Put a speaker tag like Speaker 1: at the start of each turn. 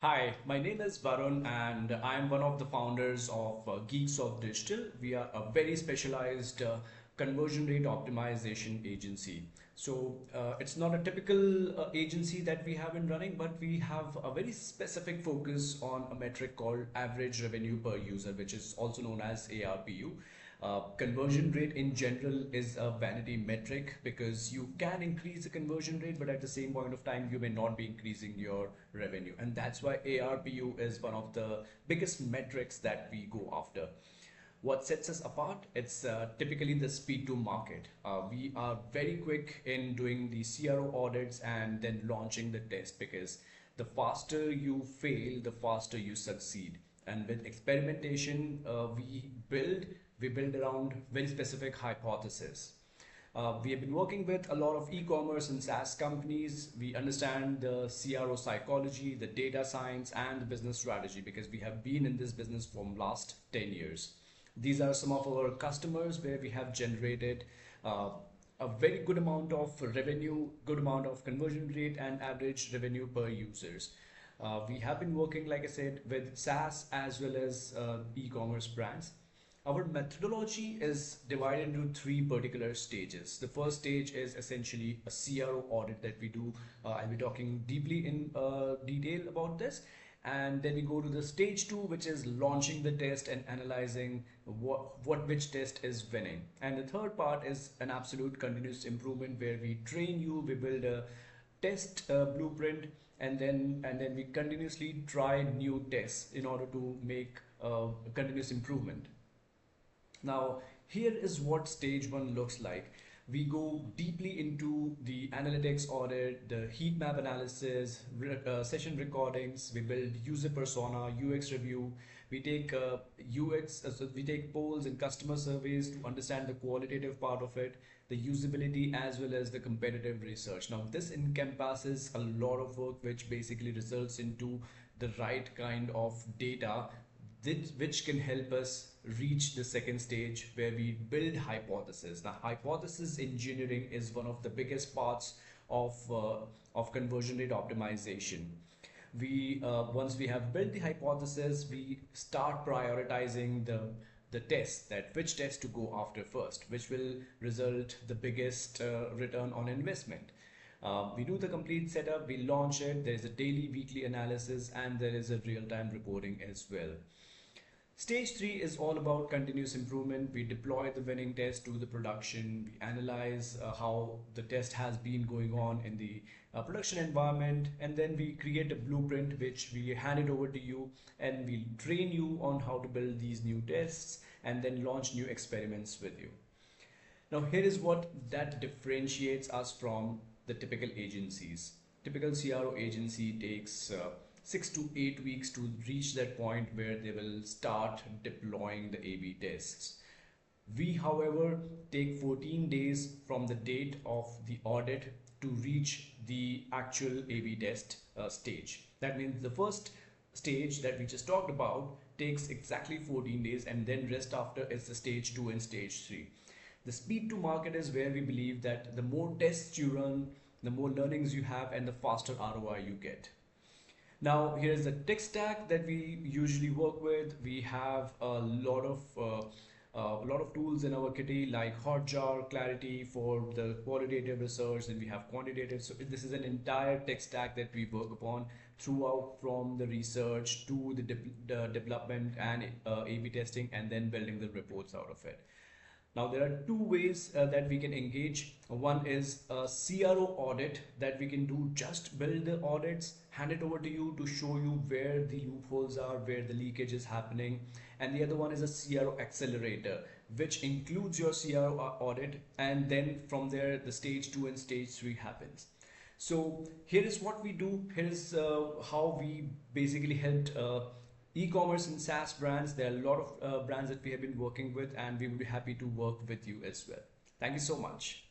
Speaker 1: Hi, my name is Varun and I'm one of the founders of Geeks of Digital. We are a very specialized conversion rate optimization agency. It's not a typical agency that we have been running, but we have a very specific focus on a metric called average revenue per user, which is also known as ARPU. Conversion rate in general is a vanity metric because you can increase the conversion rate, but at the same point of time, you may not be increasing your revenue. And that's why ARPU is one of the biggest metrics that we go after. What sets us apart? It's typically the speed to market. We are very quick in doing the CRO audits and then launching the test because the faster you fail, the faster you succeed. And with experimentation, we build around very specific hypotheses. We have been working with a lot of e-commerce and SaaS companies. We understand the CRO psychology, the data science, and the business strategy because we have been in this business for the last 10 years. These are some of our customers where we have generated a very good amount of revenue, good amount of conversion rate, and average revenue per users. We have been working, like I said, with SaaS as well as e-commerce brands. Our methodology is divided into three particular stages. The first stage is essentially a CRO audit that we do. I'll be talking deeply in detail about this. And then we go to the stage two, which is launching the test and analyzing which test is winning. And the third part is an absolute continuous improvement where we train you, we build a test blueprint, and then we continuously try new tests in order to make continuous improvement. Now, here is what stage one looks like. We go deeply into the analytics audit, the heat map analysis, session recordings. We build user persona, UX review. We take we take polls and customer surveys to understand the qualitative part of it, the usability as well as the competitive research. Now, this encompasses a lot of work, which basically results into the right kind of data which can help us reach the second stage where we build hypothesis. Now, hypothesis engineering is one of the biggest parts of conversion rate optimization. We Once we have built the hypothesis, we start prioritizing the tests, that which test to go after first, which will result the biggest return on investment. We do the complete setup, we launch it, there is a daily, weekly analysis, and there is a real-time reporting as well. Stage three is all about continuous improvement. We deploy the winning test to the production. We analyze how the test has been going on in the production environment, and then we create a blueprint which we hand it over to you, and we train you on how to build these new tests and then launch new experiments with you. Now, here is what that differentiates us from the typical agencies. Typical CRO agency takes 6 to 8 weeks to reach that point where they will start deploying the A/B tests. We, however, take 14 days from the date of the audit to reach the actual A/B test stage. That means the first stage that we just talked about takes exactly 14 days, and then rest after is the stage 2 and stage 3. The speed to market is where we believe that the more tests you run, the more learnings you have, and the faster ROI you get. Now, here's the tech stack that we usually work with. We have a lot of tools in our kitty like Hotjar, Clarity for the qualitative research, and we have quantitative. So this is an entire tech stack that we work upon throughout, from the research to the development and A/B testing, and then building the reports out of it. Now, there are two ways that we can engage. One is a CRO audit that we can do, just build the audits, hand it over to you to show you where the loopholes are, where the leakage is happening. And the other one is a CRO accelerator, which includes your CRO audit. And then from there, the stage 2 and stage 3 happens. So here is what we do. Here is how we basically helped e-commerce and SaaS brands. There are a lot of brands that we have been working with, and we will be happy to work with you as well. Thank you so much.